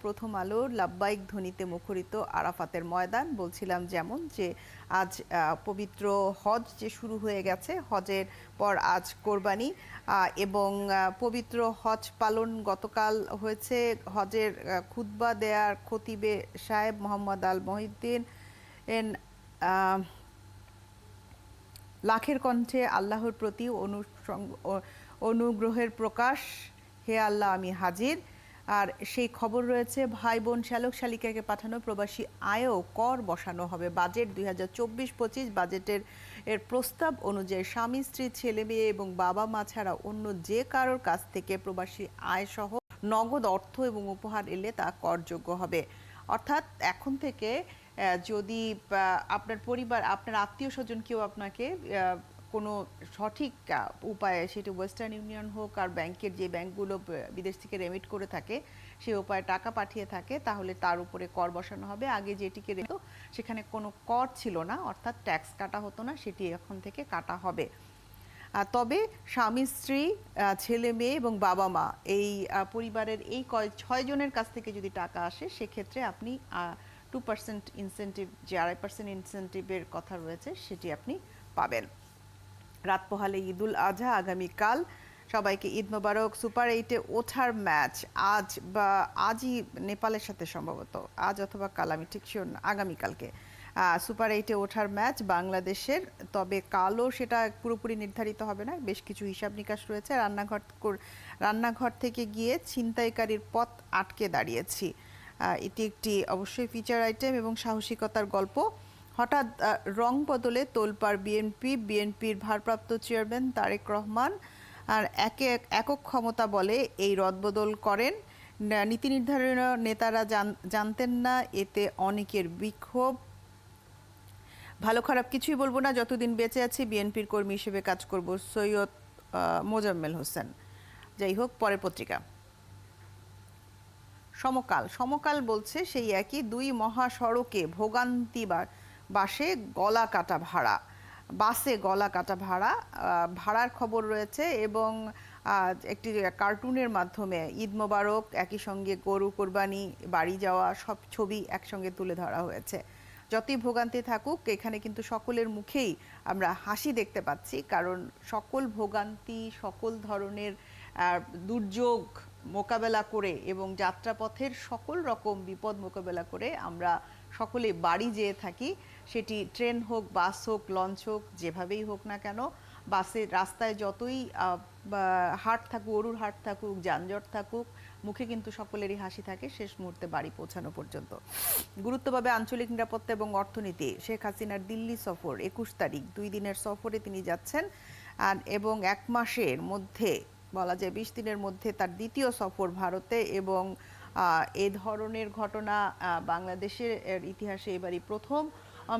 প্রথম আলো লাব্বাইক ধ্বনিতে মুখরিত আরাফাতের ময়দান। বলছিলাম যেমন যে আজ পবিত্র হজ যে শুরু হয়ে গেছে, হজের পর আজ কোরবানি এবং পবিত্র হজ পালন গতকাল হয়েছে। হজের খুতবা দেয়ার খতিবে সাহেব মোহাম্মদ আল মহিউদ্দিন লাখের কণ্ঠে আল্লাহর প্রতি অনুগ্রহের প্রকাশ, হে আল্লাহ আমি হাজির। আর সেই খবর রয়েছে ভাই বোন শ্যালক শালিকাকে পাঠানো প্রবাসী আয়ও কর বসানো হবে। বাজেট 2024-25 বাজেটের প্রস্তাব অনুযায়ী স্বামী স্ত্রী ছেলে মেয়ে এবং বাবা মা ছাড়া অন্য যে কারোর কাছ থেকে প্রবাসী আয় সহ নগদ অর্থ এবং উপহার এলে তা করযোগ্য হবে। অর্থাৎ এখন থেকে যদি আপনার পরিবার, আপনার আত্মীয় স্বজন কেউ আপনাকে কোনো সঠিক উপায়ে, সেটি ওয়েস্টার্ন ইউনিয়ন হোক আর ব্যাংকের যে ব্যাংকগুলো বিদেশ থেকে রেমিট করে থাকে সেই উপায়ে টাকা পাঠিয়ে থাকে, তাহলে তার উপরে কর বসানো হবে। আগে যেটিকে রেখে সেখানে কোনো কর ছিল না, অর্থাৎ ট্যাক্স কাটা হতো না, সেটি এখন থেকে কাটা হবে। তবে স্বামী স্ত্রী ছেলে মেয়ে এবং বাবা মা এই পরিবারের এই 6 জনের কাছ থেকে যদি টাকা আসে, সেক্ষেত্রে আপনি 2% ইনসেন্টিভ, যে 2.5% ইনসেন্টিভের কথা রয়েছে সেটি আপনি পাবেন। রাত পোহালে ঈদুল আজহা আগামীকাল, সবাইকে ঈদ মোবারক। সুপার 8-এ ওঠার ম্যাচ আজ বা আজই নেপালের সাথে, সম্ভবত আজ অথবা কাল, আমি ঠিক শিওর না, আগামীকালকে সুপার 8-এ ওঠার ম্যাচ বাংলাদেশের। তবে কালও সেটা পুরোপুরি নির্ধারিত হবে না, বেশ কিছু হিসাব নিকাশ রয়েছে। রান্নাঘর থেকে গিয়ে ছিনতাইকারীর পথ আটকে দাঁড়িয়েছি, এটি একটি অবশ্যই ফিচার আইটেম এবং সাহসিকতার গল্প। হঠাৎ রং বদলে তোলপাড় বিএনপির ভারপ্রাপ্ত চেয়ারম্যান তারেক রহমান আর একক ক্ষমতা বলে এই রদবদল করেন। নীতি নির্ধারণী নেতারা জানতেন না, এতে অনেকের বিক্ষোভ। ভালো খারাপ কিছুই বলবো না, যতদিন বেঁচে আছি বিএনপির কর্মী হিসেবে কাজ করব, সৈয়দ মোজাম্মেল হোসেন। যাই হোক, পরের পত্রিকা সমকাল বলছে সেই একই, 2 মহাসড়কে ভোগান্তি বাসে গলা কাটা ভাড়া, ভাড়ার খবর রয়েছে। এবং একটি কার্টুনের মাধ্যমে ঈদ মোবারক, একই সঙ্গে গরু কোরবানি, বাড়ি যাওয়া, সব ছবি একসঙ্গে তুলে ধরা হয়েছে। যতই ভোগান্তি থাকুক, এখানে কিন্তু সকলের মুখেই আমরা হাসি দেখতে পাচ্ছি, কারণ সকল ভোগান্তি, সকল ধরনের দুর্যোগ মোকাবেলা করে এবং যাত্রাপথের সকল রকম বিপদ মোকাবেলা করে আমরা সকলে বাড়ি যেয়ে থাকি। সেটি ট্রেন হোক, বাস হোক, লঞ্চ হোক, যেভাবেই হোক না কেন, বাসের রাস্তায় যতই হাট থাকুক, গরুর হাট থাকুক, যানজট থাকুক, মুখে কিন্তু সকলেরই হাসি থাকে শেষ মুহূর্তে বাড়ি পৌঁছানো পর্যন্ত। গুরুত্ব পাবে আঞ্চলিক নিরাপত্তা এবং অর্থনীতি। শেখ হাসিনার দিল্লি সফর 21 তারিখ, 2 দিনের সফরে তিনি যাচ্ছেন এবং 1 মাসের মধ্যে, বলা যায় 20 দিনের মধ্যে তার দ্বিতীয় সফর ভারতে। এবং এ ধরনের ঘটনা বাংলাদেশের ইতিহাসে এবারই প্রথম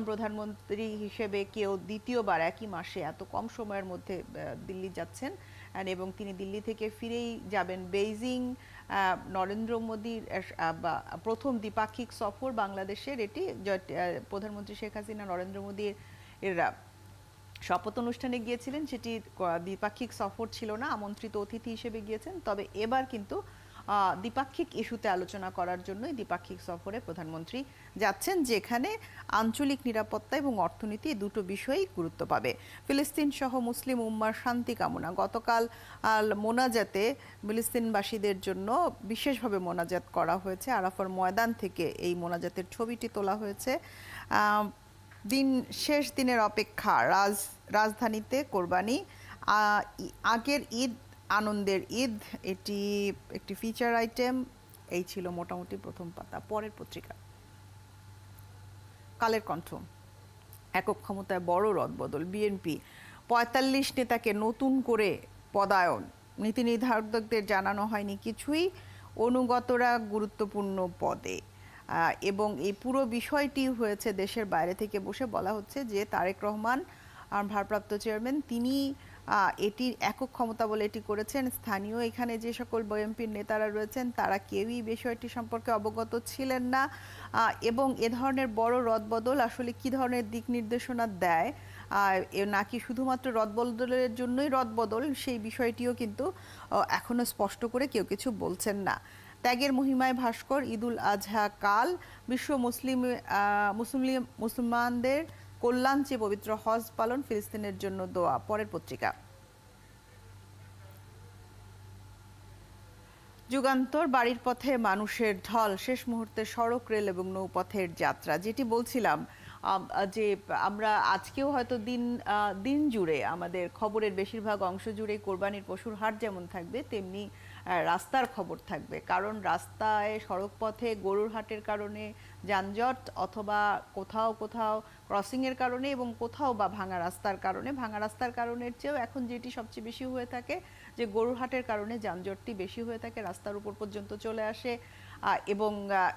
প্রধানমন্ত্রী হিসেবে কেউ দ্বিতীয়বার একই মাসে এত কম সময়ের মধ্যে দিল্লি যাচ্ছেন। এবং তিনি দিল্লি থেকে ফিরেই যাবেন বেইজিং। নরেন্দ্র মোদীর প্রথম দ্বিপাক্ষিক সফর বাংলাদেশের এটি। প্রধানমন্ত্রী শেখ হাসিনা নরেন্দ্র মোদীর শপথ অনুষ্ঠানে গিয়েছিলেন, সেটি দ্বিপাক্ষিক সফর ছিল না, আমন্ত্রিত অতিথি হিসেবে গিয়েছেন। তবে এবার কিন্তু দ্বিপাক্ষিক ইস্যুতে আলোচনা করার জন্যই দ্বিপাক্ষিক সফরে প্রধানমন্ত্রী যাচ্ছেন, যেখানে আঞ্চলিক নিরাপত্তা এবং অর্থনীতি দুটো বিষয়ই গুরুত্ব পাবে। ফিলিস্তিন সহ মুসলিম উম্মার শান্তি কামনা। গতকাল মোনাজাতে ফিলিস্তিনবাসীদের জন্য বিশেষভাবে মোনাজাত করা হয়েছে। আরাফার ময়দান থেকে এই মোনাজাতের ছবিটি তোলা হয়েছে। শেষ দিনের অপেক্ষা, রাজধানীতে কোরবানি, আগের ঈদ আনন্দের ঈদ, এটি একটি ফিচার আইটেম। এই ছিল মোটামুটি প্রথম পাতা। পরের পত্রিকা কালের কণ্ঠ। একক ক্ষমতায় বড় রদবদল, বিএনপি 45 নেতাকে নতুন করে পদায়ন, নীতি নির্ধারকদের জানানো হয়নি কিছুই, অনুগতরা গুরুত্বপূর্ণ পদে। এবং এই পুরো বিষয়টি হয়েছে দেশের বাইরে থেকে বসে। বলা হচ্ছে যে তারেক রহমান ভারপ্রাপ্ত চেয়ারম্যান, তিনি এটির একক ক্ষমতা বলে এটি করেছেন। স্থানীয় এখানে যে সকল বিএনপির নেতারা রয়েছেন তারা কেউই বিষয়টি সম্পর্কে অবগত ছিলেন না। এবং এ ধরনের বড় রদবদল আসলে কি ধরনের দিক নির্দেশনা দেয়, নাকি শুধুমাত্র রদবদলের জন্যই রদবদল, সেই বিষয়টিও কিন্তু এখনো স্পষ্ট করে কেউ কিছু বলছেন না। ত্যাগের মহিমায় ভাস্কর, ঈদুল আজহা কাল, বিশ্ব মুসলমানদের কল্যাণ চেয়ে পবিত্র হজ পালন, ফিলিস্তিনের জন্য দোয়া। পরের পত্রিকা যুগান্তর, বাড়ির পথে মানুষের ঢল, শেষ মুহূর্তে সড়ক, রেল এবং নৌপথের যাত্রা। যেটি বলছিলাম যে আমরা আজকেও হয়তো দিন জুড়ে আমাদের খবরের বেশিরভাগ অংশ জুড়ে কোরবানির পশুর হাট যেমন থাকবে, তেমনি রাস্তার খবর থাকবে। কারণ রাস্তায়, সড়ক পথে গরুর হাটের কারণে যানজট, অথবা কোথাও কোথাও ক্রসিংয়ের কারণে, এবং কোথাও বা ভাঙা রাস্তার কারণে। ভাঙা রাস্তার কারণের চেয়েও এখন যেটি সবচেয়ে বেশি হয়ে থাকে, যে গরুর হাটের কারণে যানজটটি বেশি হয়ে থাকে, রাস্তার উপর পর্যন্ত চলে আসে। এবং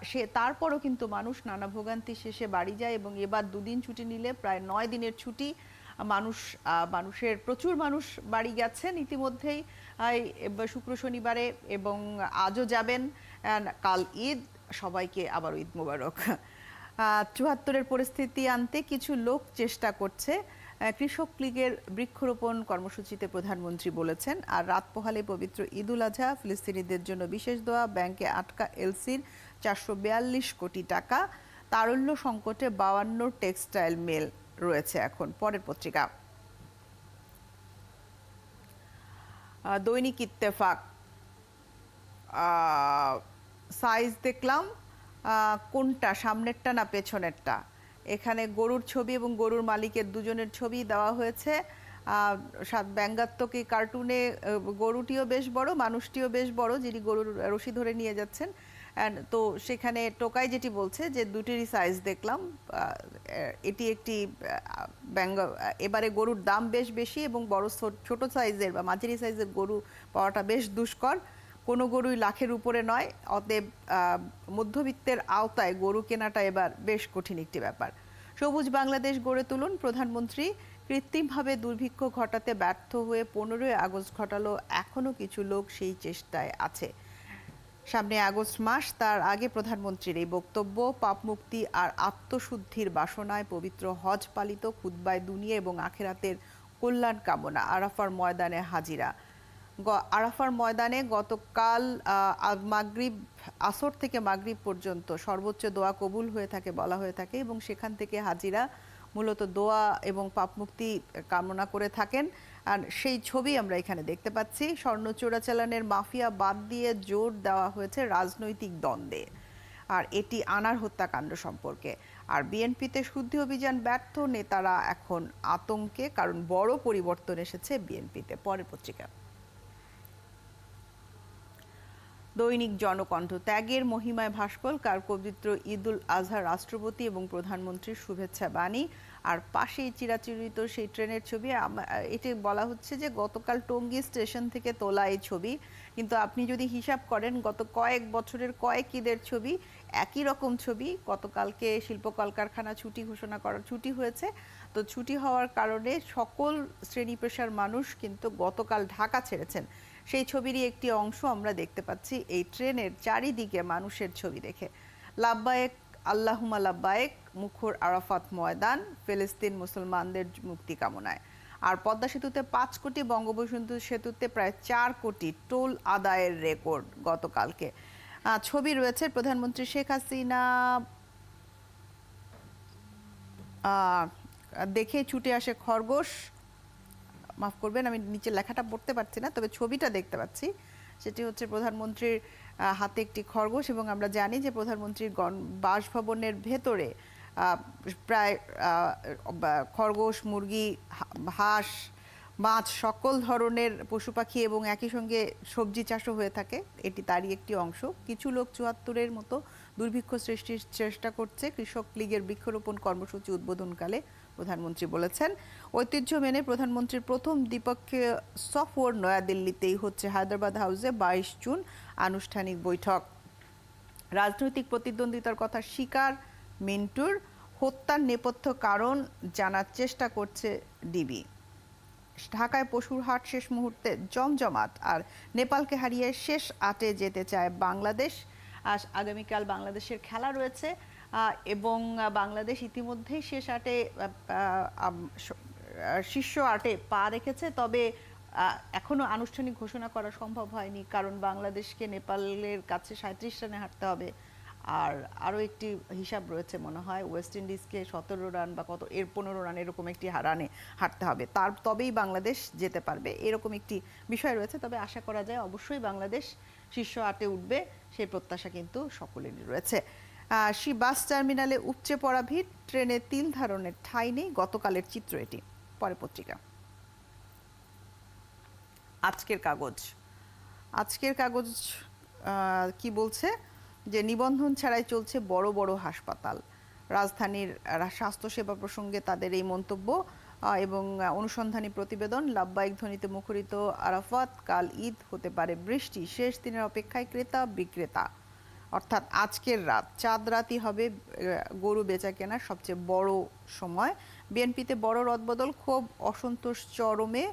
সে তারপরও কিন্তু মানুষ নানা ভোগান্তি শেষে বাড়ি যায়। এবং এবার 2 দিন ছুটি নিলে প্রায় 9 দিনের ছুটি, মানুষের প্রচুর মানুষ বাড়ি গেছেন ইতিমধ্যেই শুক্র শনিবারে, এবং আজও যাবেন। কাল ঈদ, সবাইকে আবারও ঈদ মোবারক। 74-এর পরিস্থিতি আনতে কিছু লোক চেষ্টা করছে, কৃষক লীগের বৃক্ষরোপণ কর্মসূচিতে প্রধানমন্ত্রী বলেছেন। আর রাত পোহালে পবিত্র ঈদুল আজহা, ফিলিস্তিনিদের জন্য বিশেষ দোয়া, ব্যাংকে আটকা এলসির 442 কোটি টাকা, তারল্য সংকটে 52 টেক্সটাইল মিল রয়েছে এখন। পরের পত্রিকা দৈনিক ইত্তেফাক, সাইজ দেখলাম, কোনটা সামনেরটা না পেছনেরটা, এখানে গরুর ছবি এবং গরুর মালিকের দুজনের ছবি দেওয়া হয়েছে। ব্যঙ্গাত্মক এই কার্টুনে গরুটিও বেশ বড়, মানুষটিও বেশ বড়, যিনি গরুর রশি ধরে নিয়ে যাচ্ছেন। তো সেখানে টোকাই যেটি বলছে যে দুটিরই সাইজ দেখলাম। এটি একটি এবারে গরুর দাম বেশ বেশি, এবং বড় ছোট সাইজের বা মাঝারি সাইজের গরু পাওয়াটা বেশ দুষ্কর। কোনো গরুই লাখের উপরে নয়, অতএব মধ্যবিত্তের আওতায় গরু কেনাটা এবার বেশ কঠিন একটি ব্যাপার। সবুজ বাংলাদেশ গড়ে তুলুন, প্রধানমন্ত্রী কৃত্রিমভাবে দুর্ভিক্ষ ঘটাতে ব্যর্থ হয়ে 15ই আগস্ট ঘটালো, এখনো কিছু লোক সেই চেষ্টায় আছে। সামনে আগস্ট মাস, তার আগে প্রধানমন্ত্রীর এই বক্তব্য, পাপ মুক্তি আর আত্মশুদ্ধির বাসনায় পবিত্র হজ পালিত, খুতবায় দুনিয়া এবং আখেরাতের কল্যাণ কামনা। আরাফার ময়দানে হাজিরা। আরাফার ময়দানে গতকাল আসর থেকে মাগরিব পর্যন্ত সর্বোচ্চ দোয়া কবুল হয়ে থাকে বলা হয়ে থাকে, এবং সেখান থেকে হাজিরা মূলত দোয়া এবং পাপ মুক্তি কামনা করে থাকেন। আর সেই ছবি আমরা এখানে দেখতে পাচ্ছি। স্বর্ণ চোরাচালানের মাফিয়া বাদ দিয়ে জোর দেওয়া হয়েছে রাজনৈতিক দ্বন্দ্বে, আর এটি আনার হত্যাকাণ্ড সম্পর্কে। আর বিএনপিতে শুদ্ধি অভিযান ব্যর্থ, নেতারা এখন আতঙ্কে, কারণ বড় পরিবর্তন এসেছে বিএনপিতে। পরের পত্রিকা দৈনিক জনকণ্ঠ, ত্যাগের মহিমায় ভাস্কর, কার পবিত্র ঈদুল আজহা, রাষ্ট্রপতি এবং প্রধানমন্ত্রীর শুভেচ্ছা বাণী। আর পাশেই চিরাচরিত সেই ট্রেনের ছবি। এটি বলা হচ্ছে যে গতকাল টঙ্গী স্টেশন থেকে তোলা এই ছবি, কিন্তু আপনি যদি হিসাব করেন গত কয়েক বছরের কয়েক ঈদের ছবি, একই রকম ছবি। গতকালকে শিল্প কলকারখানা ছুটি হয়েছে, তো ছুটি হওয়ার কারণে সকল শ্রেণী পেশার মানুষ কিন্তু গতকাল ঢাকা ছেড়েছেন। সেই ছবিরই একটি অংশ আমরা দেখতে পাচ্ছি এই ট্রেনের চারিদিকে মানুষের ছবি দেখে। লাব্বায়েক আল্লাহুম্মা লাব্বায়েক, মুখর আরাফাত ময়দান, ফিলিস্তিন মুসলমানদের মুক্তি কামনায়। আর পদ্মা সেতুতে 5 কোটি, বঙ্গবন্ধু সেতুতে প্রায় 4 কোটি টোল আদায়ের রেকর্ড গতকালকে। ছবি রয়েছে প্রধানমন্ত্রী শেখ হাসিনা দেখে ছুটে আসে খরগোশ, মাফ করবেন আমি নিচে লেখাটা পড়তে পারছি না, তবে ছবিটা দেখতে পাচ্ছি। সেটি হচ্ছে প্রধানমন্ত্রীর হাতে একটি খরগোশ, এবং আমরা জানি যে প্রধানমন্ত্রীর বাসভবনের ভেতরে প্রায় খরগোশ, মুরগি, হাঁস, মাছ, সকল ধরনের পশু পাখি এবং একই সঙ্গে সবজি চাষও হয়ে থাকে। এটি তারই একটি অংশ। কিছু লোক 74-এর মতো দুর্ভিক্ষ সৃষ্টির চেষ্টা করছে, কৃষক লীগের বৃক্ষরোপণ কর্মসূচি উদ্বোধনকালে প্রধানমন্ত্রী বলেছেন। ঐতিহ্য মেনে প্রধানমন্ত্রীর প্রথম দ্বিপক্ষীয় সফর নয়াদিল্লিতেই হচ্ছে, হায়দ্রাবাদ হাউসে 22 জুন আনুষ্ঠানিক বৈঠক। রাজনৈতিক প্রতিদ্বন্দ্বিতার কথা স্বীকার মিন্টুর, হত্যার নেপথ্য কারণ জানার চেষ্টা করছে ডিবি। ঢাকায় পশুর হাট শেষ মুহূর্তে জমজমাট, আর নেপালকে হারিয়ে শেষ 8-এ যেতে চায় বাংলাদেশ। আজ আগামীকাল বাংলাদেশের খেলা রয়েছে, এবং বাংলাদেশ ইতিমধ্যেই শেষ 8-এ শীর্ষ 8-এ পা রেখেছে। তবে এখনো আনুষ্ঠানিক ঘোষণা করা সম্ভব হয়নি, কারণ বাংলাদেশকে নেপালের কাছে 37 রানে হারতে হবে। আর আরও একটি হিসাব রয়েছে মনে হয়, ওয়েস্ট ইন্ডিজকে 17 রান বা কত এর 15 রান এরকম একটি রানে হারতে হবে, তবেই বাংলাদেশ যেতে পারবে, এরকম একটি বিষয় রয়েছে। তবে আশা করা যায় অবশ্যই বাংলাদেশ শীর্ষ 8-এ উঠবে, সেই প্রত্যাশা কিন্তু সকলেরই রয়েছে। বাস টার্মিনালে উপচে পড়া ভিড়, ট্রেনে তিল ধারণের ঠাঁই নেই, গতকালের চিত্র এটি। পরে পত্রিকা। আজকের কাগজ কি বলছে, যে নিবন্ধন ছাড়াই চলছে বড় বড় হাসপাতাল। রাজধানীর স্বাস্থ্যসেবা প্রসঙ্গে তাদের এই মন্তব্য এবং অনুসন্ধানী প্রতিবেদন। লাভবাহিক ধ্বনিতে মুখরিত আরাফাত, কাল ঈদ, হতে পারে বৃষ্টি, শেষ দিনের অপেক্ষায় ক্রেতা বিক্রেতা। অর্থাৎ আজকের রাত, চাঁদ রাতই হবে গরু বেচা কেনার সবচেয়ে বড় সময়। বিএনপিতে বড় রদবদল, ক্ষোভ অসন্তোষ চরমে।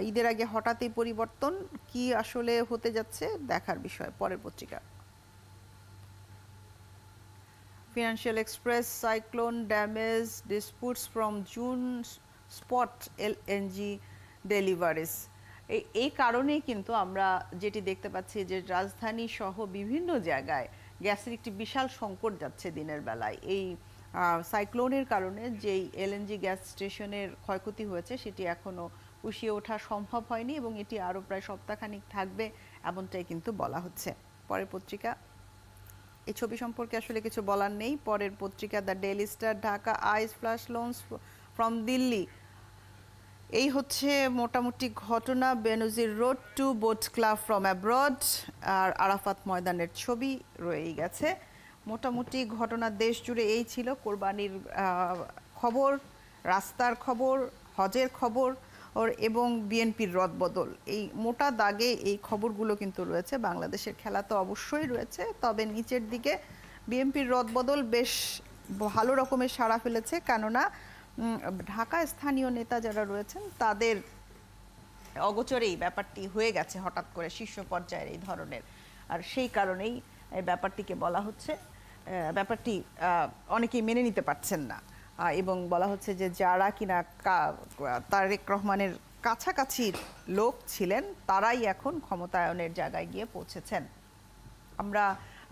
ঈদের আগে হঠাৎই পরিবর্তন, কি আসলে হতে যাচ্ছে দেখার বিষয়। পরের পত্রিকা। Financial Express, cyclone damage disputes from June spot LNG deliveries. এই কারণেই কিন্তু আমরা যেটি দেখতে পাচ্ছি যে রাজধানী সহ বিভিন্ন জায়গায় গ্যাসের একটি বিশাল সংকট যাচ্ছে দিনের বেলায়। এই সাইক্লোনের কারণে যেই এলএনজি গ্যাস স্টেশনের ক্ষয়ক্ষতি হয়েছে সেটি এখনো পুষিয়ে ওঠা সম্ভব হয়নি এবং এটি আরও প্রায় সপ্তাহখানিক থাকবে, এমনটাই কিন্তু বলা হচ্ছে। পরের পত্রিকা। এই ছবি সম্পর্কে আসলে কিছু বলার নেই। পরের পত্রিকা the Daily Star, Dhaka eyes fresh loans from Delhi. এই হচ্ছে মোটামুটি ঘটনা। Benazir road to boat club from abroad, আর আরাফাত ময়দানের ছবি রয়েই গেছে। মোটামুটি ঘটনা দেশ জুড়ে এই ছিল। কোরবানির খবর, রাস্তার খবর, হজের খবর এবং বিএনপির রদবদল, এই মোটা দাগে এই খবরগুলো কিন্তু রয়েছে। বাংলাদেশের খেলা তো অবশ্যই রয়েছে, তবে নিচের দিকে বিএনপির রদবদল বেশ ভালো রকমের সাড়া ফেলেছে, কেননা ঢাকা স্থানীয় নেতা যারা রয়েছেন তাদের অগোচরেই ব্যাপারটি হয়ে গেছে হঠাৎ করে শীর্ষ পর্যায়ের এই ধরনের। আর সেই কারণেই এই ব্যাপারটিকে বলা হচ্ছে, ব্যাপারটি অনেকেই মেনে নিতে পারছেন না এবং বলা হচ্ছে যে যারা কিনা তারেক রহমানের কাছাকাছি লোক ছিলেন তারাই এখন ক্ষমতায়নের জায়গায় গিয়ে পৌঁছেছেন। আমরা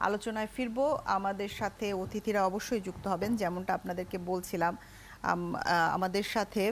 আলোচনায় ফিরবো, আমাদের সাথে অতিথিরা অবশ্যই যুক্ত হবেন। যেমনটা আপনাদেরকে বলছিলাম, আমাদের সাথে